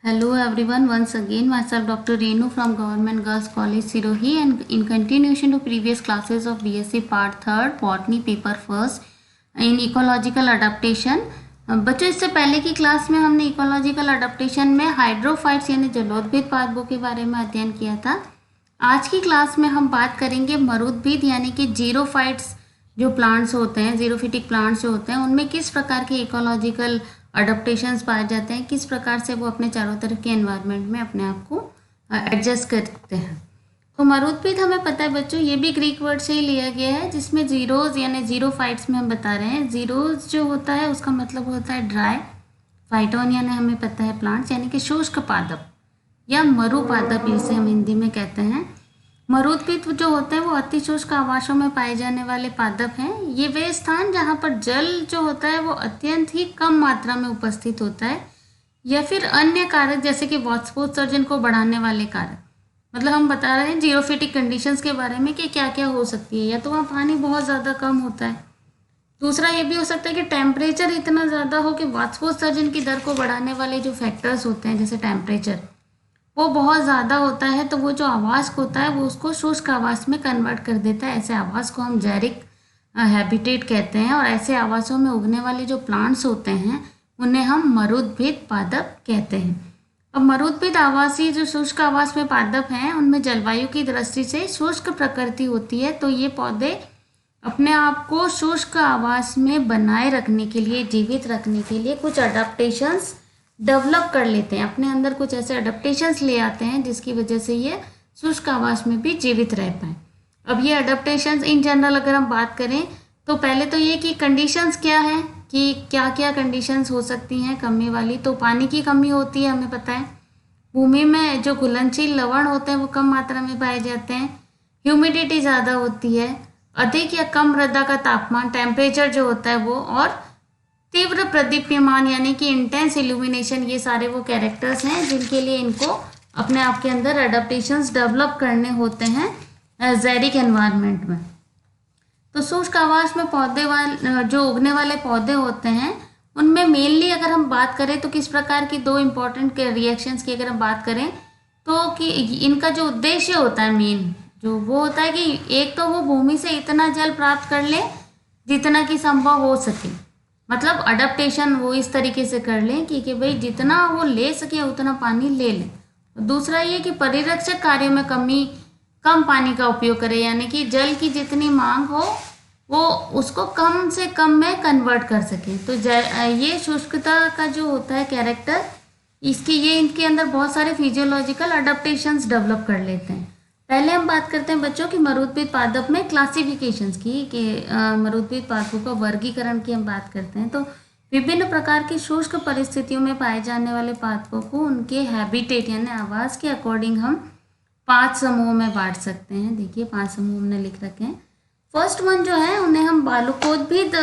Hello everyone, once again myself Dr. Renu from Government Girls College Sirohi, and in continuation to previous classes of BSc Part 3rd Botany Paper First in Ecological Adaptation। बच्चों, इससे पहले की class में हमने ecological adaptation में hydrophytes यानी जलोदभिद पादपों के बारे में अध्ययन किया था। आज की क्लास में हम बात करेंगे मरुद्भिद यानी कि जीरोफाइट्स जो प्लांट्स होते हैं, जीरोफिटिक प्लांट्स जो होते हैं, उनमें किस प्रकार के इकोलॉजिकल अडेप्टेशंस पाए जाते हैं, किस प्रकार से वो अपने चारों तरफ के एनवायरनमेंट में अपने आप को एडजस्ट करते हैं। तो मरुद्भिद हमें पता है बच्चों, ये भी ग्रीक वर्ड से ही लिया गया है, जिसमें जीरोज यानी जीरोफाइट्स में हम बता रहे हैं। जीरोज जो होता है उसका मतलब होता है ड्राई, फाइटोन यानी हमें पता है प्लांट्स यानी कि शुष्क पादप या मरु पादप इसे हम हिंदी में कहते हैं। मरुद्भिद जो होते हैं वो अति शुष्क आवासों में पाए जाने वाले पादप हैं। ये वे स्थान जहाँ पर जल जो होता है वो अत्यंत ही कम मात्रा में उपस्थित होता है, या फिर अन्य कारक जैसे कि वाष्पोत्सर्जन को बढ़ाने वाले कारक। मतलब हम बता रहे हैं जीरोफिटिक कंडीशंस के बारे में कि क्या क्या हो सकती है। या तो वहाँ पानी बहुत ज़्यादा कम होता है, दूसरा ये भी हो सकता है कि टेम्परेचर इतना ज़्यादा हो कि वाष्पोत्सर्जन की दर को बढ़ाने वाले जो फैक्टर्स होते हैं जैसे टेम्परेचर वो बहुत ज़्यादा होता है, तो वो जो आवास होता है वो उसको शुष्क आवास में कन्वर्ट कर देता है। ऐसे आवास को हम जैरिक हैबिटेट कहते हैं, और ऐसे आवासों में उगने वाले जो प्लांट्स होते हैं उन्हें हम मरुद्भिद पादप कहते हैं। अब मरुद्भिद आवासीय जो शुष्क आवास में पादप हैं उनमें जलवायु की दृष्टि से शुष्क प्रकृति होती है, तो ये पौधे अपने आप को शुष्क आवास में बनाए रखने के लिए, जीवित रखने के लिए कुछ अडेप्टेशंस डेवलप कर लेते हैं, अपने अंदर कुछ ऐसे अडेप्टेशंस ले आते हैं जिसकी वजह से ये शुष्क आवास में भी जीवित रह पाए। अब ये अडेप्टेशंस इन जनरल अगर हम बात करें तो पहले तो ये कि कंडीशंस क्या है, कि क्या क्या कंडीशंस हो सकती हैं कमी वाली। तो पानी की कमी होती है, हमें पता है। भूमि में जो घुलनशील लवण होते हैं वो कम मात्रा में पाए जाते हैं। ह्यूमिडिटी ज़्यादा होती है, अधिक या कम मृदा का तापमान, टेम्परेचर जो होता है वो, और तीव्र प्रदीप्यमान यानी कि इंटेंस इल्यूमिनेशन, ये सारे वो कैरेक्टर्स हैं जिनके लिए इनको अपने आप के अंदर अडेप्टेशंस डेवलप करने होते हैं जैरिक एनवायरनमेंट में। तो शुष्क आवास में पौधे वाले जो उगने वाले पौधे होते हैं उनमें मेनली अगर हम बात करें तो किस प्रकार की दो इम्पॉर्टेंट रिएक्शंस की अगर हम बात करें तो कि इनका जो उद्देश्य होता है मेन जो वो होता है कि एक तो वो भूमि से इतना जल प्राप्त कर ले जितना कि संभव हो सके। मतलब अडेप्टेशन वो इस तरीके से कर लें कि भाई जितना वो ले सके उतना पानी ले लें। दूसरा ये कि परिरक्षक कार्यों में कम पानी का उपयोग करें, यानी कि जल की जितनी मांग हो वो उसको कम से कम में कन्वर्ट कर सके। तो ये शुष्कता का जो होता है कैरेक्टर, इनके अंदर बहुत सारे फिजियोलॉजिकल अडेप्टेशंस डेवलप कर लेते हैं। पहले हम बात करते हैं बच्चों की मरुद्भिद पादप में क्लासिफिकेशंस की, कि मरुद्भिद पादपों का वर्गीकरण की हम बात करते हैं। तो विभिन्न प्रकार की शुष्क परिस्थितियों में पाए जाने वाले पादपों को उनके हैबिटेट यानी आवास के अकॉर्डिंग हम 5 समूह में बांट सकते हैं। देखिए 5 समूह हमने लिख रखे हैं। फर्स्ट वन जो है उन्हें हम बालुकोद्भिद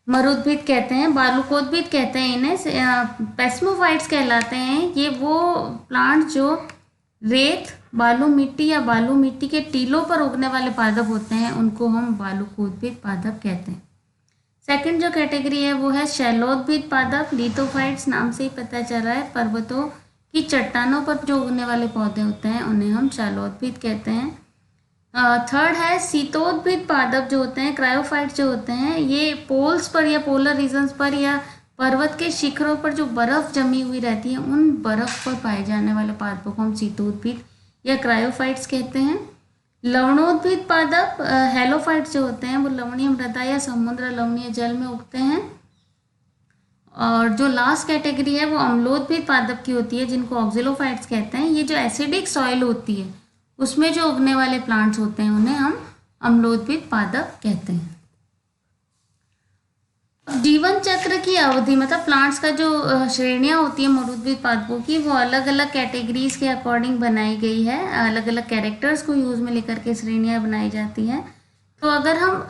मरुद्भिद कहते हैं, बालुकोद्भिद कहते हैं इन्हें। पेस्मोफाइट्स कहलाते हैं। ये वो प्लांट जो रेत, बालू मिट्टी या बालू मिट्टी के टीलों पर उगने वाले पादप होते हैं उनको हम बालुकोद्भिद पादप कहते हैं। सेकंड जो कैटेगरी है वो है शैलोद्भिद पादप, लिथोफाइट्स नाम से ही पता चल रहा है। पर्वतों की चट्टानों पर जो उगने वाले पौधे होते हैं उन्हें हम शैलोद्भिद कहते हैं। थर्ड है शीतोद्भिद पादप जो होते हैं, क्रायोफाइट्स जो होते हैं, ये पोल्स पर या पोलर रीजन्स पर या पर्वत के शिखरों पर जो बर्फ जमी हुई रहती है उन बर्फ पर पाए जाने वाले पादपों को हम शीतोद्भिद या क्रायोफाइट्स कहते हैं। लवणोद्भिद पादप हेलोफाइट्स जो होते हैं वो लवणीय मृदा या समुद्र लवणीय जल में उगते हैं। और जो लास्ट कैटेगरी है वो अम्लोद्भिद पादप की होती है जिनको ऑक्जिलोफाइट्स कहते हैं। ये जो एसिडिक सॉइल होती है उसमें जो उगने वाले प्लांट्स होते हैं उन्हें हम अम्लोद्भिद पादप कहते हैं। जीवन चक्र की अवधि मतलब प्लांट्स का जो श्रेणियां होती है मरुद्भिद पादपों की वो अलग अलग कैटेगरीज के अकॉर्डिंग बनाई गई है। अलग अलग कैरेक्टर्स को यूज में लेकर के श्रेणियां बनाई जाती हैं। तो अगर हम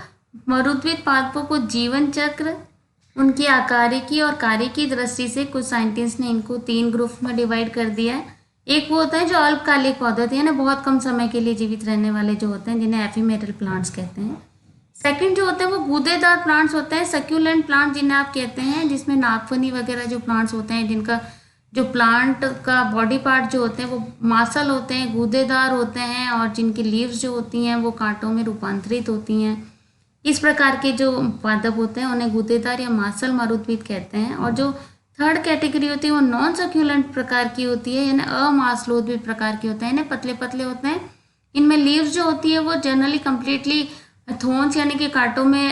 मरुद्भिद पादपों को जीवन चक्र, उनकी आकारिकी और कार्यकी दृष्टि से कुछ साइंटिस्ट ने इनको 3 ग्रुप में डिवाइड कर दिया है। एक वो होता है जो अल्पकालिक पौधे होते हैं ना, बहुत कम समय के लिए जीवित रहने वाले जो होते हैं जिन्हें एफिमेरल प्लांट्स कहते हैं। सेकंड जो होते हैं वो गूदेदार प्लांट्स होते हैं, सक्यूलेंट प्लांट जिन्हें आप कहते हैं, जिसमें नागफनी वगैरह जो प्लांट्स होते हैं जिनका जो प्लांट का बॉडी पार्ट जो होते हैं वो मासल होते हैं, गूदेदार होते हैं, और जिनकी लीव्स जो होती हैं वो कांटों में रूपांतरित होती हैं। इस प्रकार के जो पादप होते हैं उन्हें गूदेदार या मासल मरुद्भिद कहते हैं। और जो थर्ड कैटेगरी होती है वो नॉन सक्यूलेंट प्रकार की होती है, यानी अमांसलोद्भिद प्रकार की होते हैं, यानी पतले पतले होते हैं। इनमें लीव्स जो होती है वो जनरली कम्प्लीटली थोन्स यानी कि कांटों में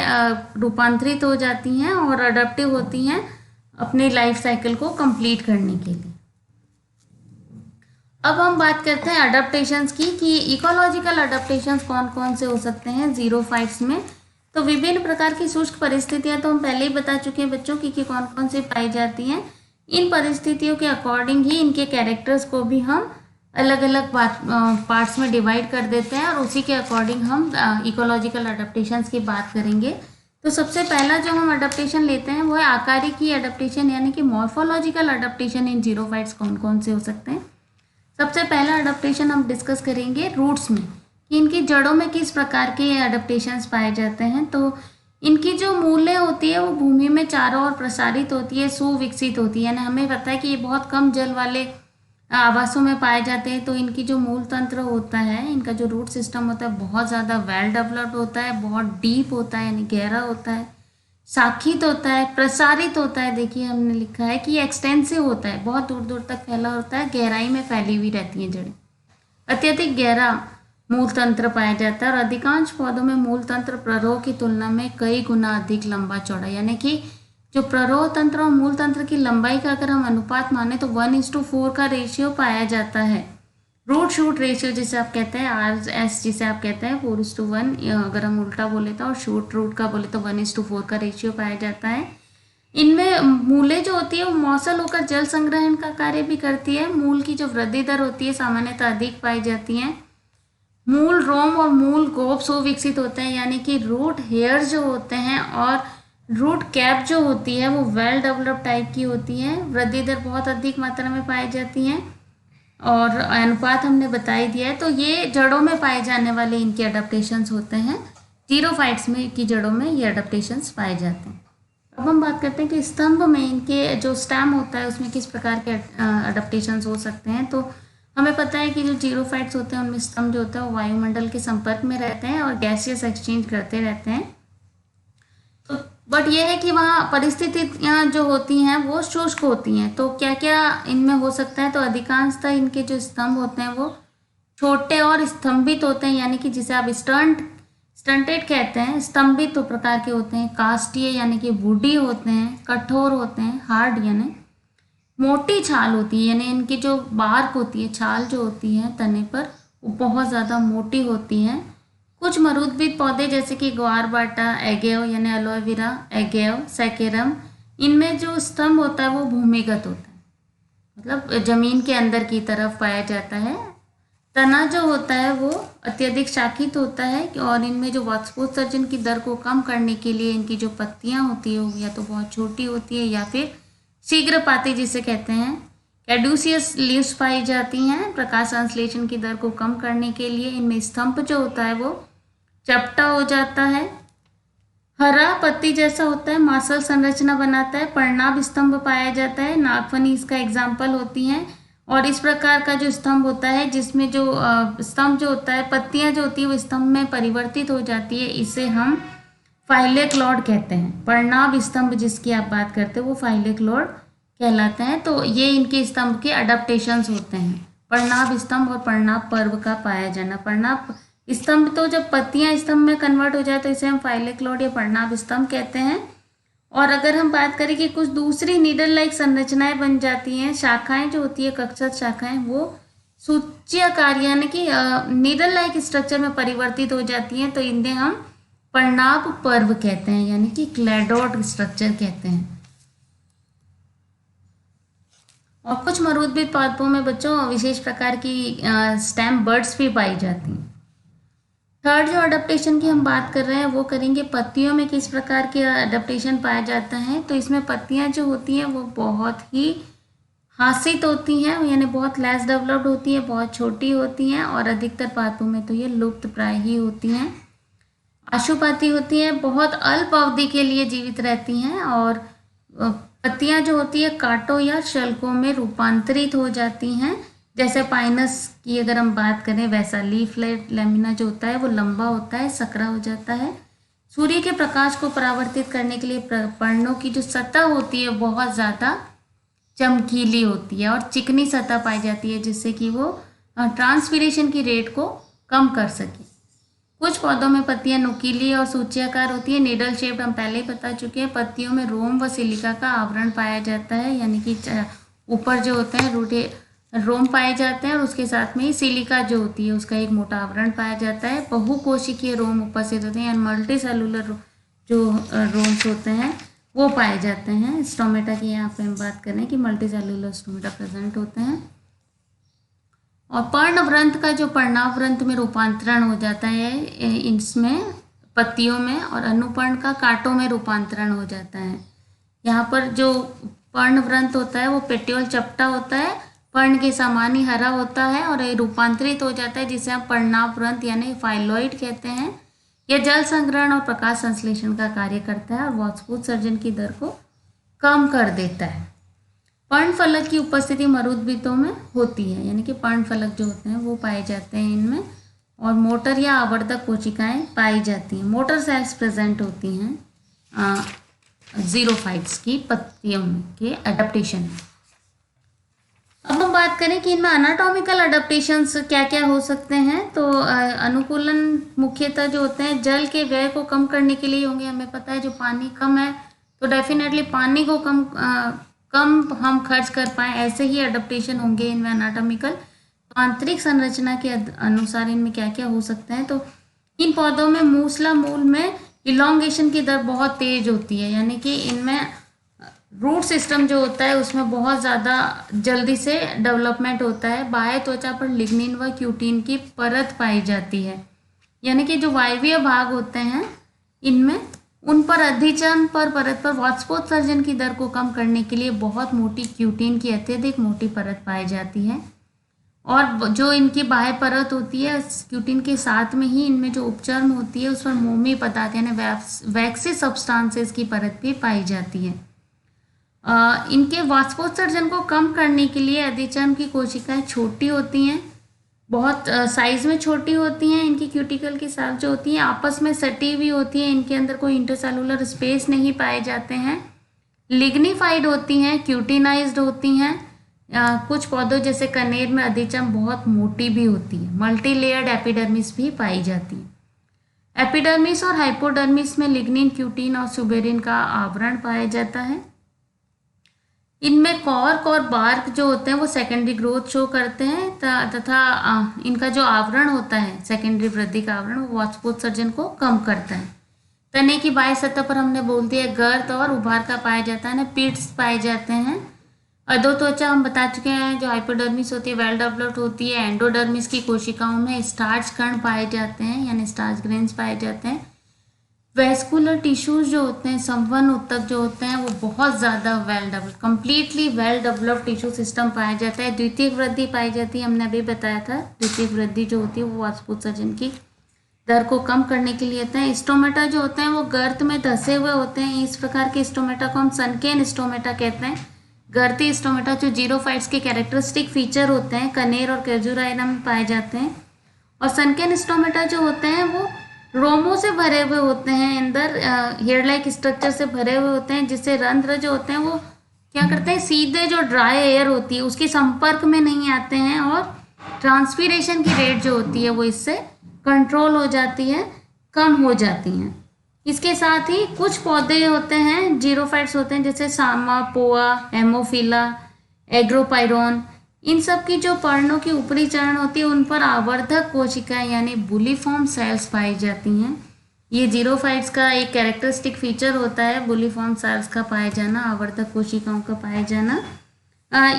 रूपांतरित हो जाती हैं और अडेप्टिव होती हैं अपने लाइफ साइकिल को कंप्लीट करने के लिए। अब हम बात करते हैं अडेप्टेशंस की, कि इकोलॉजिकल अडेप्टेशंस कौन कौन से हो सकते हैं ज़ीरोफाइट्स में। तो विभिन्न प्रकार की शुष्क परिस्थितियां तो हम पहले ही बता चुके हैं बच्चों की कि कौन कौन सी पाई जाती हैं। इन परिस्थितियों के अकॉर्डिंग ही इनके कैरेक्टर्स को भी हम अलग अलग पार्ट्स में डिवाइड कर देते हैं, और उसी के अकॉर्डिंग हम इकोलॉजिकल अडेप्टेशंस की बात करेंगे। तो सबसे पहला जो हम अडेप्टेशन लेते हैं वो है आकारिकी अडेप्टेशन, यानी कि मॉर्फोलॉजिकल अडेप्टेशन इन ज़ीरोफाइट्स कौन कौन से हो सकते हैं। सबसे पहला अडेप्टेशन हम डिस्कस करेंगे रूट्स में, कि इनकी जड़ों में किस प्रकार के अडेप्टेशंस पाए जाते हैं। तो इनकी जो मूलें होती है वो भूमि में चारों ओर प्रसारित होती है, सुविकसित होती है, यानी हमें पता है कि ये बहुत कम जल वाले आवासों में पाए जाते हैं। तो इनकी जो मूल तंत्र होता है, इनका जो रूट सिस्टम होता है बहुत ज़्यादा वेल डेवलप्ड होता है, बहुत डीप होता है, यानी गहरा होता है, शाखित होता है, प्रसारित होता है। देखिए हमने लिखा है कि एक्सटेंसिव होता है, बहुत दूर दूर तक फैला होता है, गहराई में फैली हुई रहती हैं जड़ें। अत्यधिक गहरा मूल तंत्र पाया जाता है, और अधिकांश पौधों में मूल तंत्र प्ररोह की तुलना में कई गुना अधिक लंबा चौड़ा, यानी कि जो प्ररोह तंत्र और मूल तंत्र की लंबाई का अगर हम अनुपात माने तो 1:4 का रेशियो पाया जाता है। रूट शूट रेशियो जिसे आप कहते हैं, RS जिसे आप कहते हैं 4:1, अगर हम उल्टा बोले तो, और शूट रूट का बोले तो 1:4 का रेशियो पाया जाता है। इनमें मूलें जो होती है वो मौसल होकर जल संग्रहण का कार्य भी करती है। मूल की जो वृद्धि दर होती है सामान्यतः अधिक पाई जाती है। मूल रोम और मूल गोप सुविकसित होते हैं, यानी कि रूट हेयर जो होते हैं और रूट कैप जो होती है वो वेल डेवलप्ड टाइप की होती है। वृद्धि दर बहुत अधिक मात्रा में पाई जाती हैं, और अनुपात हमने बता ही दिया है। तो ये जड़ों में पाए जाने वाले इनके अडेप्टेशंस होते हैं। ज़ीरोफाइट्स में की जड़ों में ये अडेप्टेशंस पाए जाते हैं। अब हम बात करते हैं कि स्तंभ में इनके जो स्टेम होता है उसमें किस प्रकार के अडेप्टेशंस हो सकते हैं। तो हमें पता है कि जो ज़ीरोफाइट्स होते हैं उनमें स्तंभ जो होता है वो वायुमंडल के संपर्क में रहते हैं और गैसियस एक्सचेंज करते रहते हैं। तो बट ये है कि वहाँ परिस्थितियाँ जो होती हैं वो शुष्क होती हैं। तो क्या क्या इनमें हो सकता है, तो अधिकांशतः इनके जो स्तंभ होते हैं वो छोटे और स्तंभित होते हैं, यानी कि जिसे आप स्टंटेड कहते हैं। स्तंभित तो प्रकार के होते हैं, काष्ठीय यानी कि वुडी होते हैं, कठोर होते हैं, हार्ड यानी मोटी छाल होती है, यानी इनकी जो बार्क होती है, छाल जो होती है तने पर वो बहुत ज़्यादा मोटी होती है। कुछ मरुद्भिद पौधे जैसे कि ग्वारबाटा, एगेव यानी एलोवेरा, एगेव, सैकेरम, इनमें जो स्तंभ होता है वो भूमिगत होता है, मतलब जमीन के अंदर की तरफ पाया जाता है। तना जो होता है वो अत्यधिक शाखित होता है, और इनमें जो वाष्पोत्सर्जन की दर को कम करने के लिए इनकी जो पत्तियां होती है वो या तो बहुत छोटी होती है या फिर शीघ्रपाती जिसे कहते हैं। कैड्यूसियस लीव्स पाई जाती हैं प्रकाश संश्लेषण की दर को कम करने के लिए। इनमें स्तंभ जो होता है वो चपटा हो जाता है, हरा पत्ती जैसा होता है, मासल संरचना बनाता है, पर्णाभ स्तंभ पाया जाता है, नागफनी इसका एग्जाम्पल होती हैं। और इस प्रकार का जो स्तंभ होता है जिसमें जो स्तंभ जो होता है, पत्तियां जो होती है वो स्तंभ में परिवर्तित हो जाती है, इसे हम फाइलेक्लॉड कहते हैं। पर्णाभ स्तंभ जिसकी आप बात करते हो वो फाइलेक्लॉड कहलाते हैं। तो ये इनके स्तंभ के अडेप्टेशंस होते हैं, पर्णाभ स्तंभ और पर्णाभ पर्व का पाया जाना। पर्णाभ स्तंभ तो जब पत्तियां स्तंभ में कन्वर्ट हो जाए तो इसे हम फाइलेक्लॉड या पर्णाभ स्तंभ कहते हैं। और अगर हम बात करें कि कुछ दूसरी नीडल लाइक संरचनाएं बन जाती हैं, शाखाएं जो होती है, कक्षत शाखाएं, वो सूच्याकार यानी कि नीडल लाइक स्ट्रक्चर में परिवर्तित हो जाती हैं, तो इन्हें हम पर्णाभ पर्व कहते हैं, यानी कि क्लैडोड स्ट्रक्चर कहते हैं। और कुछ मरुद्भिद पादपों में बच्चों विशेष प्रकार की स्टेम बर्ड्स भी पाई जाती हैं। थर्ड जो अडेप्टेशन की हम बात कर रहे हैं वो करेंगे पत्तियों में किस प्रकार के अडेप्टेशन पाया जाता है। तो इसमें पत्तियां जो होती हैं वो बहुत ही हासित होती हैं, यानी बहुत लेस डेवलप्ड होती है, बहुत छोटी होती हैं, और अधिकतर पादपों में तो ये लुप्त प्राय ही होती हैं। आशुपाती होती हैं, बहुत अल्प अवधि के लिए जीवित रहती हैं, और पत्तियां जो होती है कांटों या शल्कों में रूपांतरित हो जाती हैं। जैसे पाइनस की अगर हम बात करें वैसा लीफलेट लैमिना जो होता है वो लंबा होता है, सकरा हो जाता है। सूर्य के प्रकाश को परावर्तित करने के लिए पर्णों की जो सतह होती है बहुत ज़्यादा चमकीली होती है और चिकनी सतह पाई जाती है, जिससे कि वो ट्रांसपीरेशन की रेट को कम कर सके। कुछ पौधों में पत्तियां नुकीली और सूचियाकार होती है, नीडल शेप्ड, हम पहले ही बता चुके हैं। पत्तियों में रोम व सिलिका का आवरण पाया जाता है, यानी कि ऊपर जो होते हैं रूटे रोम पाए जाते हैं और उसके साथ में ही सिलिका जो होती है उसका एक मोटा आवरण पाया जाता है। बहुकोशिकीय रोम उपस्थित होते हैं, मल्टी सेलुलर जो रोम्स होते हैं वो पाए जाते हैं। स्टोमेटा की यहाँ पे हम बात करें कि मल्टी सेलुलर स्टोमेटा प्रेजेंट होते हैं। और पर्णवृंत का जो पर्णावृंत में रूपांतरण हो जाता है इसमें पत्तियों में, और अनुपर्ण का कांटों में रूपांतरण हो जाता है। यहाँ पर जो पर्णवृंत होता है वो पेट्योल चपटा होता है, पर्ण के समान ही हरा होता है और ये रूपांतरित हो जाता है, जिसे हम पर्णावृंत यानी फाइलॉइड कहते हैं। यह जल संग्रहण और प्रकाश संश्लेषण का कार्य करता है और वाष्पोत्सर्जन की दर को कम कर देता है। पर्णफलक की उपस्थिति मरुद्भिदों में होती है, यानी कि पर्णफलक जो होते हैं वो पाए जाते हैं इनमें, और मोटर या आवर्धक कोशिकाएं पाई जाती हैं। मोटर सेल्स प्रेजेंट होती हैं जीरोफाइट्स की पत्तियों में के अडेप्टेशन में। अब हम बात करें कि इनमें अनाटॉमिकल अडेप्टेशंस क्या क्या हो सकते हैं, तो अनुकूलन मुख्यतः जो होते हैं जल के व्यय को कम करने के लिए होंगे। हमें पता है जो पानी कम है तो डेफिनेटली पानी को कम हम खर्च कर पाएँ, ऐसे ही अडेप्टेशन होंगे इनमें अनाटॉमिकल। तो आंतरिक संरचना के अनुसार इनमें क्या क्या हो सकते हैं, तो इन पौधों में मूसला मूल में इलोंगेशन की दर बहुत तेज होती है, यानी कि इनमें रूट सिस्टम जो होता है उसमें बहुत ज़्यादा जल्दी से डेवलपमेंट होता है। बाह्य त्वचा पर लिग्निन व क्यूटीन की परत पाई जाती है, यानी कि जो वायवीय भाग होते हैं इनमें उन पर अधिचम पर परत पर वाष्पोत्सर्जन की दर को कम करने के लिए बहुत मोटी क्यूटीन की अत्यधिक मोटी परत पाई जाती है। और जो इनकी बाह्य परत होती है क्यूटीन के साथ में ही इनमें जो उपचर्म होती है उस पर मोमी पदार्थ यानी वैक्सी सब्सटेंसेस की परत भी पाई जाती है। इनके वाष्पोत्सर्जन को कम करने के लिए अधिचर्म की कोशिकाएं छोटी होती हैं, बहुत साइज में छोटी होती हैं। इनकी क्यूटिकल के साथ जो होती हैं आपस में सटी हुई होती हैं, इनके अंदर कोई इंटरसेलुलर स्पेस नहीं पाए जाते हैं। लिग्निफाइड होती हैं, क्यूटिनाइज्ड होती हैं। कुछ पौधों जैसे कनेर में अधिचर्म बहुत मोटी भी होती है। मल्टी लेयर्ड एपिडर्मिस भी पाई जाती है। एपिडर्मिस और हाइपोडर्मिस में लिग्निन, क्यूटीन और सुबेरिन का आवरण पाया जाता है। इनमें कॉर्क और बार्क जो होते हैं वो सेकेंडरी ग्रोथ शो करते हैं तथा इनका जो आवरण होता है सेकेंडरी वृद्धि का आवरण वो वाष्पोत्सर्जन को कम करता है। तने की बाह्य सतह पर हमने बोल दिया गर्त और उभार का पाया जाता है ना, पिट्स पाए जाते हैं। अधो त्वचा हम बता चुके हैं, जो हाइपोडर्मिस होती है वेल डेवलप्ड होती है। एंडोडर्मिस की कोशिकाओं में स्टार्च कण पाए जाते हैं यानी स्टार्च ग्रेन्स पाए जाते हैं। वेस्कुलर टिश्यूज जो होते हैं संवहन ऊतक जो होते हैं वो बहुत ज़्यादा well developed completely well developed tissue system पाया जाता है। द्वितीयक वृद्धि पाई जाती है, हमने अभी बताया था। द्वितीयक वृद्धि जो होती है वो वाष्पोत्सर्जन की दर को कम करने के लिए होता है। स्टोमेटा जो होते हैं वो गर्त में धसे हुए होते हैं। इस प्रकार के स्टोमेटा को हम सनकेन स्टोमेटा कहते हैं। गर्ती स्टोमेटा जो जीरोफाइट्स के कैरेक्टरिस्टिक फीचर होते हैं कनेर और कैजुराइना में पाए जाते हैं। और सनकेन स्टोमेटा जो होते हैं वो रोमों से भरे हुए होते हैं, अंदर हेयर लाइक स्ट्रक्चर से भरे हुए होते हैं, जिससे रंध्र जो होते हैं वो क्या करते हैं सीधे जो ड्राई एयर होती है उसके संपर्क में नहीं आते हैं और ट्रांसपीरेशन की रेट जो होती है वो इससे कंट्रोल हो जाती है, कम हो जाती हैं। इसके साथ ही कुछ पौधे होते हैं जीरोफाइट्स होते हैं जैसे सामा, पोआ, हेमोफिला, एग्रोपाइरोन, इन सब की जो पर्णों की ऊपरी चरण होती है उन पर आवर्धक कोशिकाएं यानी बुलीफॉर्म सेल्स पाई जाती हैं। ये जीरोफाइट्स का एक कैरेक्टरिस्टिक फीचर होता है बुलीफॉर्म सेल्स का पाया जाना, आवर्धक कोशिकाओं का पाया जाना।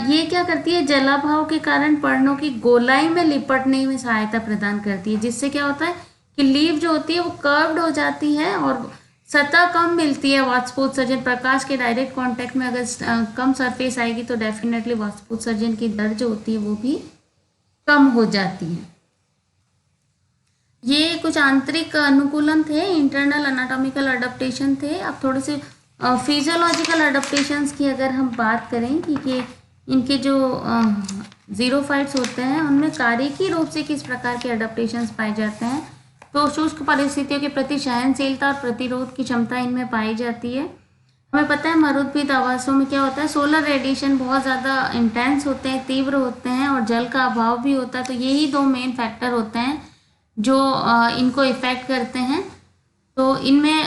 ये क्या करती है जलाभाव के कारण पर्णों की गोलाई में लिपटने में सहायता प्रदान करती है, जिससे क्या होता है कि लीफ जो होती है वो कर्व्ड हो जाती है और सतह कम मिलती है। वाष्पोत्सर्जन प्रकाश के डायरेक्ट कांटेक्ट में अगर कम सरफेस आएगी तो डेफिनेटली वाष्पोत्सर्जन की दर जो होती है वो भी कम हो जाती है। ये कुछ आंतरिक अनुकूलन थे, इंटरनल एनाटॉमिकल अडेप्टेशन थे। अब थोड़े से फिजियोलॉजिकल अडेप्टेशंस की अगर हम बात करें कि इनके जो ज़ीरोफाइट्स होते हैं उनमें कार्यकी रूप से किस प्रकार के अडेप्टेशंस पाए जाते हैं, तो शुष्क परिस्थितियों के प्रति सहनशीलता और प्रतिरोध की क्षमता इनमें पाई जाती है। हमें पता है मरुद्भिद आवासों में क्या होता है, सोलर रेडिएशन बहुत ज़्यादा इंटेंस होते हैं, तीव्र होते हैं और जल का अभाव भी होता है। तो यही दो मेन फैक्टर होते हैं जो इनको इफेक्ट करते हैं। तो इनमें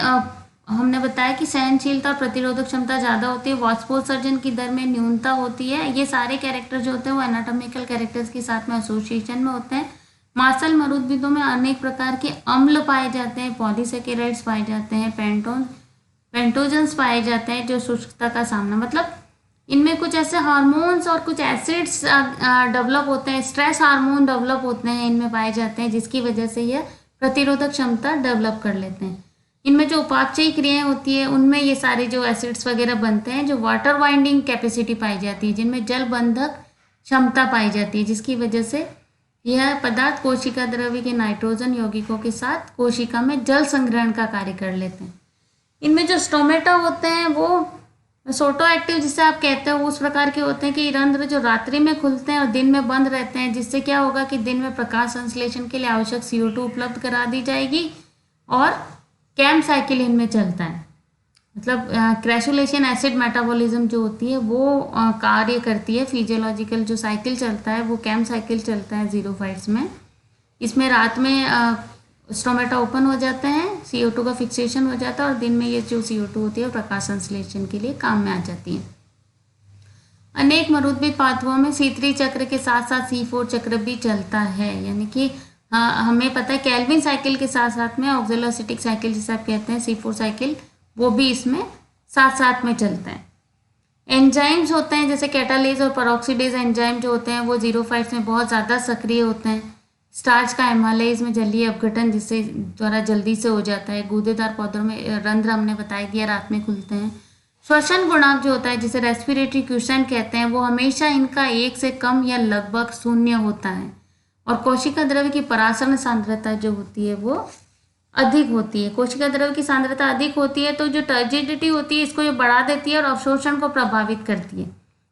हमने बताया कि सहनशीलता और प्रतिरोधक क्षमता ज़्यादा होती है, वाष्पोत्सर्जन की दर में न्यूनता होती है। ये सारे कैरेक्टर जो होते हैं वो एनाटॉमिकल कैरेक्टर्स के साथ में एसोसिएशन में होते हैं। मार्शल मरुद्भिदों में अनेक प्रकार के अम्ल पाए जाते हैं, पॉलीसेकेराइड्स पाए जाते हैं, पेंटोजेंस पाए जाते हैं जो शुष्कता का सामना, मतलब इनमें कुछ ऐसे हार्मोन्स और कुछ एसिड्स डेवलप होते हैं, स्ट्रेस हार्मोन डेवलप होते हैं इनमें पाए जाते हैं, जिसकी वजह से यह प्रतिरोधक क्षमता डेवलप कर लेते हैं। इनमें जो उपापचयी क्रियाएं होती है उनमें ये सारे जो एसिड्स वगैरह बनते हैं, जो वाटर बाइंडिंग कैपेसिटी पाई जाती है, जिनमें जल बंधक क्षमता पाई जाती है, जिसकी वजह से यह पदार्थ कोशिका द्रव्य के नाइट्रोजन यौगिकों के साथ कोशिका में जल संग्रहण का कार्य कर लेते हैं। इनमें जो स्टोमेटा होते हैं वो सोटो एक्टिव जिसे आप कहते हो उस प्रकार के होते हैं कि रंध्र जो रात्रि में खुलते हैं और दिन में बंद रहते हैं, जिससे क्या होगा कि दिन में प्रकाश संश्लेषण के लिए आवश्यक CO2 उपलब्ध करा दी जाएगी और कैम साइकिल इनमें चलता है, मतलब क्रैसुलेशन एसिड मेटाबॉलिज्म जो होती है वो कार्य करती है। फिजियोलॉजिकल जो साइकिल चलता है वो कैम साइकिल चलता है ज़ीरोफाइट्स में। इसमें रात में स्टोमेटा ओपन हो जाते हैं, CO2 का फिक्सेशन हो जाता है और दिन में ये जो CO2 होती है प्रकाश संश्लेषण के लिए काम में आ जाती है। अनेक मरुद्भिद पादपों में C3 चक्र के साथ साथ C4 चक्र भी चलता है, यानी कि हमें पता है कैल्विन साइकिल के साथ साथ में ऑक्जेलोसिटिक साइकिल जिसे आप कहते हैं C4 साइकिल, वो भी इसमें साथ साथ में चलता है। एंजाइम्स होते हैं जैसे कैटालेज और पेरोक्सीडेज एंजाइम जो होते हैं वो ज़ीरोफाइट्स में बहुत ज़्यादा सक्रिय होते हैं। स्टार्च का एमाइलेज में जलीय अपघटन जिससे द्वारा जल्दी से हो जाता है। गूदेदार पौधों में रंध्र हमने बताई दिया रात में खुलते हैं। श्वसन गुणांक जो होता है जिसे रेस्पिरेटरी क्वेश्चन कहते हैं वो हमेशा इनका 1 से कम या लगभग 0 होता है। और कोशिका द्रव्य की परासरण सांद्रता जो होती है वो अधिक होती है। कोशिका द्रव्य की सांद्रता अधिक होती है तो जो टर्जिडिटी होती है इसको ये बढ़ा देती है और अवशोषण को प्रभावित करती है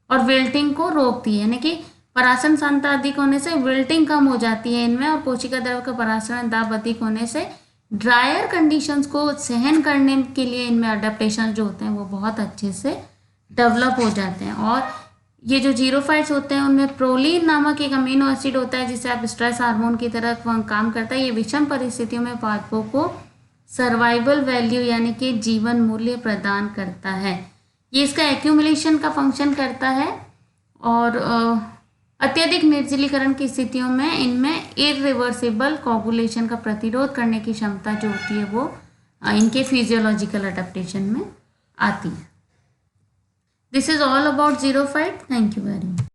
और विल्टिंग को रोकती है, यानी कि परासरण सांद्रता अधिक होने से विल्टिंग कम हो जाती है इनमें और कोशिका द्रव्य का परासरण दाब अधिक होने से ड्रायर कंडीशंस को सहन करने के लिए इनमें अडेप्टेशन जो होते हैं वो बहुत अच्छे से डेवलप हो जाते हैं। और ये जो ज़ीरोफाइट्स होते हैं उनमें प्रोलीन नामक एक अमीनो एसिड होता है जिससे आप स्ट्रेस हार्मोन की तरह काम करता है। ये विषम परिस्थितियों में पादपों को सर्वाइवल वैल्यू यानी कि जीवन मूल्य प्रदान करता है। ये इसका एक्यूमुलेशन का फंक्शन करता है और अत्यधिक निर्जलीकरण की स्थितियों में इनमें इरिवर्सिबल कोगुलेशन का प्रतिरोध करने की क्षमता जो होती है वो इनके फिजियोलॉजिकल अडेप्टेशन में आती है। This is all about Xerophyte. Thank you very much.